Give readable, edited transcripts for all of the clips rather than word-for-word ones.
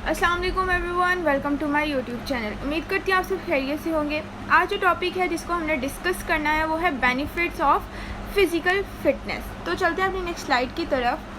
अस्सलाम वालेकुम everyone, welcome to my YouTube channel. उम्मीद करती हूँ आप सब खैरियत से होंगे। आज जो टॉपिक है जिसको हमने डिस्कस करना है वो है बेनिफिट्स ऑफ फिज़िकल फिटनेस। तो चलते हैं अपनी नेक्स्ट स्लाइड की तरफ।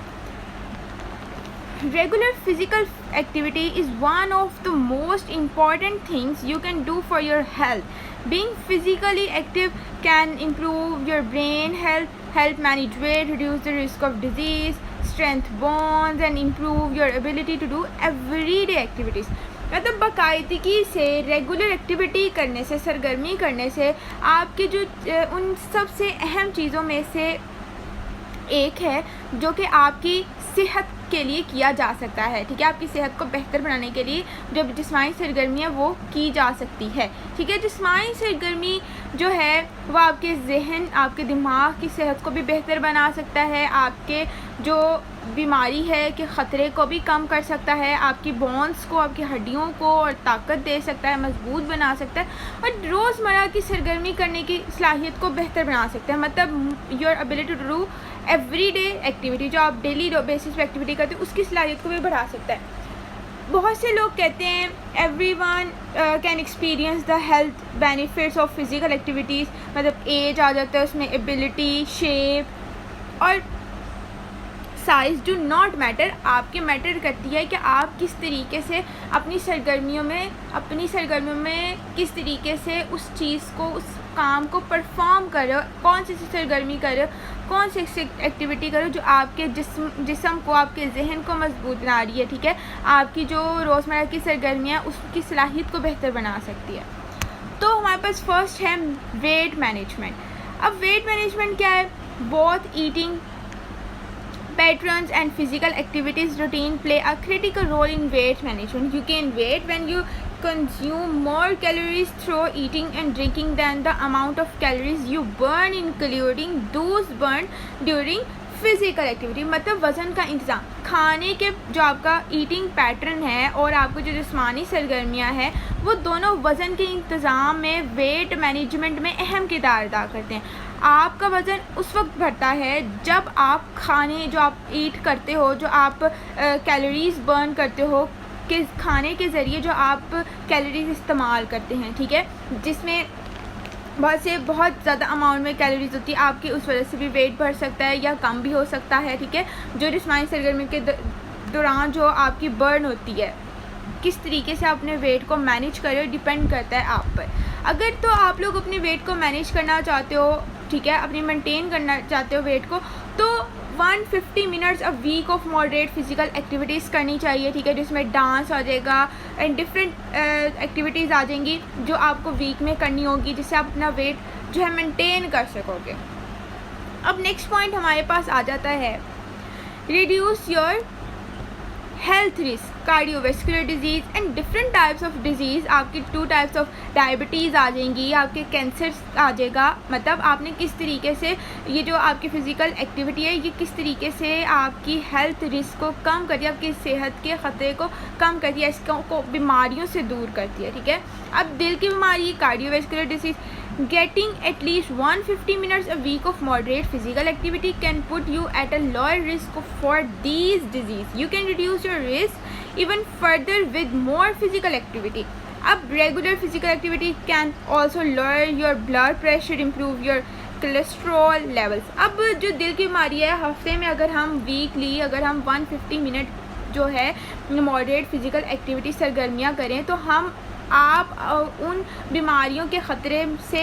Regular physical activity is one of the most important things you can do for your health. Being physically active can improve your brain health, help manage weight, reduce the risk of disease, strengthen bonds and improve your ability to do everyday activities. मतलब बाकायदगी से regular activity करने से, सरगर्मी करने से आपके जो उन सबसे अहम चीज़ों में से एक है जो कि आपकी सेहत के लिए किया जा सकता है। ठीक है, आपकी सेहत को बेहतर बनाने के लिए जो जिस्मानी सरगर्मी है वो की जा सकती है। ठीक है, जिस्मानी सरगर्मी जो है वो आपके जहन, आपके दिमाग की सेहत को भी बेहतर बना सकता है, आपके जो बीमारी है के ख़तरे को भी कम कर सकता है, आपकी बोन्स को, आपकी हड्डियों को और ताकत दे सकता है, मजबूत बना सकता है और रोज़मर्रा की सरगर्मी करने की सलाहियत को बेहतर बना सकता है। मतलब your ability to do everyday activity, जो आप डेली बेसिस पे एक्टिविटी करते हैं उसकी सलाहियत को भी बढ़ा सकता है। बहुत से लोग कहते हैं everyone can experience the health benefits of physical activities. मतलब एज आ जाता है उसमें, एबिलिटी, शेप और साइज़ डू नॉट मैटर। आपके मैटर करती है कि आप किस तरीके से अपनी सरगर्मियों में किस तरीके से उस चीज़ को, उस काम को परफॉर्म कर रहे हो, कौन सी सरगर्मी कर रहे हो, कौन सी एक्टिविटी करो जो आपके जिस्म को, आपके जहन को मजबूत बना रही है। ठीक है, आपकी जो रोज़मर्रा की सरगर्मियाँ उसकी सलाहियत को बेहतर बना सकती है। तो हमारे पास फर्स्ट है वेट मैनेजमेंट। अब वेट मैनेजमेंट क्या है? Both eating patterns and physical activities routine play a critical role in weight management. You gain weight when you consume more calories through eating and drinking than the amount of calories you burn, including those burned during physical activity. मतलब वज़न का इंतज़ाम, खाने के जो आपका eating pattern है और आपको जो जिस्मानी सरगर्मियाँ हैं वो दोनों वज़न के इंतज़ाम में, वेट मैनेजमेंट में अहम किरदार अदा करते हैं। आपका वज़न उस वक्त बढ़ता है जब आप खाने जो आप ईट करते हो, जो आप कैलोरीज़ बर्न करते हो, कि खाने के ज़रिए जो आप कैलोरीज़ इस्तेमाल करते हैं। ठीक है, जिसमें बहुत ज़्यादा अमाउंट में कैलोरीज होती है, आपकी उस वजह से भी वेट बढ़ सकता है या कम भी हो सकता है। ठीक है, जो जिस्मानी सरगर्मी के दौरान जो आपकी बर्न होती है, किस तरीके से आप अपने वेट को मैनेज कर रहे हो डिपेंड करता है आप पर। अगर तो आप लोग अपने वेट को मैनेज करना चाहते हो, ठीक है, अपनी मेंटेन करना चाहते हो वेट को, तो 150 minutes a week of moderate physical activities करनी चाहिए। ठीक है, जिसमें डांस आ जाएगा एंड डिफरेंट एक्टिविटीज़ आ जाएंगी जो आपको वीक में करनी होगी, जिससे आप अपना वेट जो है मेंटेन कर सकोगे। अब नेक्स्ट पॉइंट हमारे पास आ जाता है reduce your health risk, cardiovascular disease and different types of disease. आपकी 2 टाइप्स ऑफ डायबिटीज़ आ जाएंगी, आपके कैंसर आ जाएगा। मतलब आपने किस तरीके से ये जो आपकी फ़िज़िकल एक्टिविटी है ये किस तरीके से आपकी हेल्थ रिस्क को कम करती है, आपकी सेहत के ख़तरे को कम करती है, इसको बीमारियों से दूर करती है। ठीक है, अब दिल की बीमारी, cardiovascular disease, getting at least 150 minutes a week of moderate physical activity can put you at a lower risk for these disease. You can reduce your risk even further with more physical activity. अब regular physical activity can also lower your blood pressure, improve your cholesterol levels. अब जो दिल की बीमारी है, हफ्ते में अगर हम वीकली अगर हम 150 मिनट जो है मॉडरेट फिज़िकल एक्टिविटी सरगर्मियाँ करें तो आप उन बीमारियों के ख़तरे से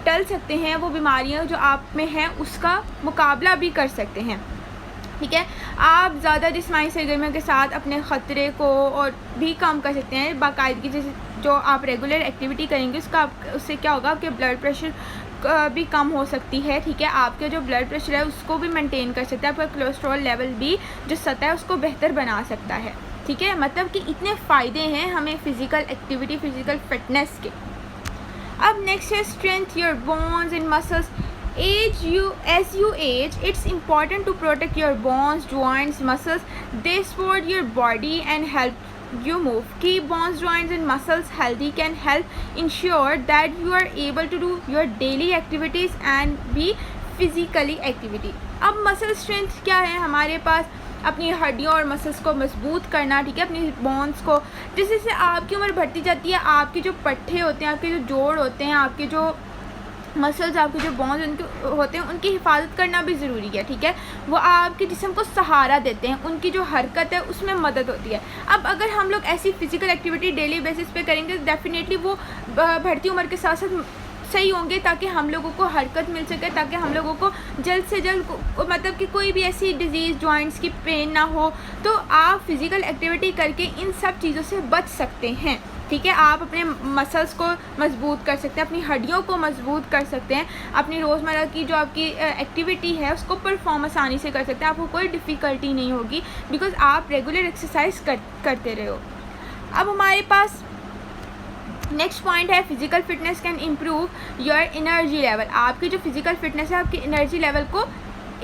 टल सकते हैं। वो बीमारियां जो आप में हैं उसका मुकाबला भी कर सकते हैं। ठीक है, आप ज़्यादा जिस्मानी सरगर्मियों के साथ अपने ख़तरे को और भी कम कर सकते हैं बाकायदगी। जैसे जो आप रेगुलर एक्टिविटी करेंगे उससे क्या होगा, आपके ब्लड प्रेशर भी कम हो सकती है। ठीक है, आपके जो ब्लड प्रेशर है उसको भी मेंटेन कर सकता है, आपका कोलेस्ट्रॉल लेवल भी जो सतह है उसको बेहतर बना सकता है। ठीक है, मतलब कि इतने फ़ायदे हैं हमें फ़िज़िकल एक्टिविटी, फ़िज़िकल फिटनेस के। अब नेक्स्ट है strength your bones and muscles. as you age, it's important to protect your bones, joints, muscles. They support your body and help you move. Keep bones, joints and muscles healthy can help ensure that you are able to do your daily activities and be physically activity. अब muscle strength क्या है हमारे पास? अपनी हड्डियों और muscles को मजबूत करना, ठीक है, अपनी बोन्स को। जैसे जैसे आपकी उम्र बढ़ती जाती है, आपके जो पट्टे होते हैं, आपके जो जोड़ होते हैं, आपके जो मसल्स, आपके जो बोन्स उनके होते हैं, उनकी हिफाजत करना भी ज़रूरी है, ठीक है। वो आपके जिस्म को सहारा देते हैं, उनकी जो हरकत है उसमें मदद होती है। अब अगर हम लोग ऐसी फ़िज़िकल एक्टिविटी डेली बेसिस पे करेंगे तो डेफ़िनेटली वो बढ़ती उम्र के साथ साथ सही होंगे, ताकि हम लोगों को हरकत मिल सके, ताकि हम लोगों को जल्द से जल्द मतलब कि कोई भी ऐसी डिज़ीज़, जॉइंट्स की पेन ना हो। तो आप फ़िज़िकल एक्टिविटी करके इन सब चीज़ों से बच सकते हैं, ठीक है। आप अपने मसल्स को मजबूत कर सकते हैं, अपनी हड्डियों को मजबूत कर सकते हैं, अपनी रोज़मर्रा की जो आपकी एक्टिविटी है उसको परफॉर्म आसानी से कर सकते हैं। आपको कोई डिफ़िकल्टी नहीं होगी बिकॉज़ आप रेगुलर एक्सरसाइज करते रहे हो। अब हमारे पास नेक्स्ट पॉइंट है, physical fitness can improve your energy level. आपकी जो फिजिकल फिटनेस है आपकी एनर्जी लेवल को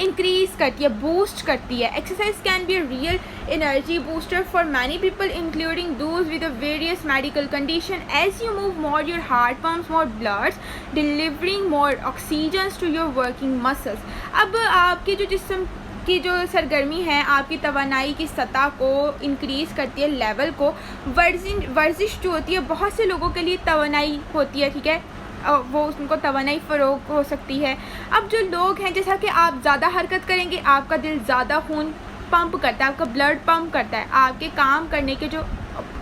इंक्रीज़ करती है, बूस्ट करती है। Exercise can be a real energy booster for many people including those with various medical condition. As you move more your heart pumps more bloods delivering more oxygen to your working muscles. अब आपके जो जिस्म की जो सरगर्मी है आपकी तवानाई की सतह को इंक्रीज़ करती है, लेवल को। वर्जिश जो होती है बहुत से लोगों के लिए तवानाई होती है, ठीक है, वो उनको तवानाई फ़रोग हो सकती है। अब जो लोग हैं, जैसा कि आप ज़्यादा हरकत करेंगे आपका दिल ज़्यादा खून पंप करता है, आपका ब्लड पंप करता है, आपके काम करने के जो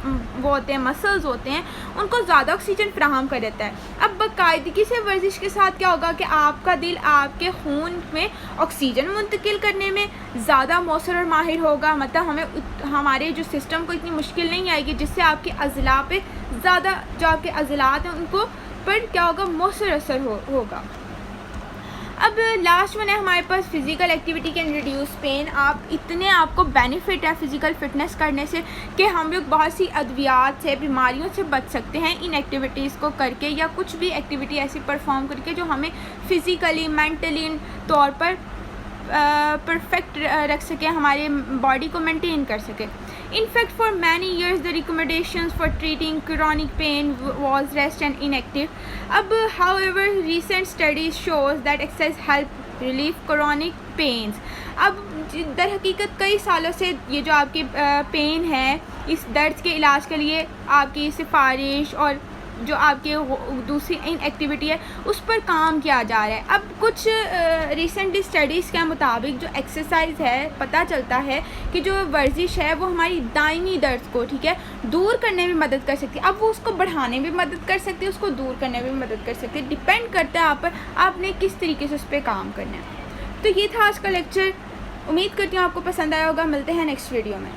वो होते हैं मसल्स होते हैं उनको ज़्यादा ऑक्सीजन फ्राहम कर देता है। अब बाकायदगी से वर्जिश के साथ क्या होगा कि आपका दिल आपके खून में ऑक्सीजन मुंतकिल करने में ज़्यादा मौसर और माहिर होगा। मतलब हमारे जो सिस्टम को इतनी मुश्किल नहीं आएगी, जिससे आपके अज़ला पे ज़्यादा जो आपके अज़लात हैं उनको पर क्या होगा, मौसर असर होगा। अब लास्ट वन है हमारे पास, physical activity can reduce pain. आपको बेनिफिट है फ़िज़िकल फिटनेस करने से कि हम लोग बहुत सी अद्वियात से, बीमारियों से बच सकते हैं इन एक्टिविटीज़ को करके, या कुछ भी एक्टिविटी ऐसी परफॉर्म करके जो हमें फ़िज़िकली मेंटली तौर पर परफेक्ट रख सके, हमारे बॉडी को मेंटेन कर सके। In fact, for many years, the recommendations for treating chronic pain was rest and inactive. However, recent studies shows that exercise help relieve chronic pains. अब दर हकीकत कई सालों से ये जो आपकी पेन है, इस दर्द के इलाज के लिए आपकी सिफारिश और जो आपके दूसरी एक्टिविटी है उस पर काम किया जा रहा है। अब कुछ रिसेंटली स्टडीज़ के मुताबिक जो एक्सरसाइज है, पता चलता है कि जो वर्जिश है वो हमारी दायमी दर्द को, ठीक है, दूर करने में मदद कर सकती है। अब वो उसको बढ़ाने में मदद कर सकती है, उसको दूर करने में मदद कर सकती है। डिपेंड करता है आप पर, आपने किस तरीके से उस पर काम करना है। तो ये था आज का लेक्चर। उम्मीद करती हूँ आपको पसंद आया होगा। मिलते हैं नेक्स्ट वीडियो में।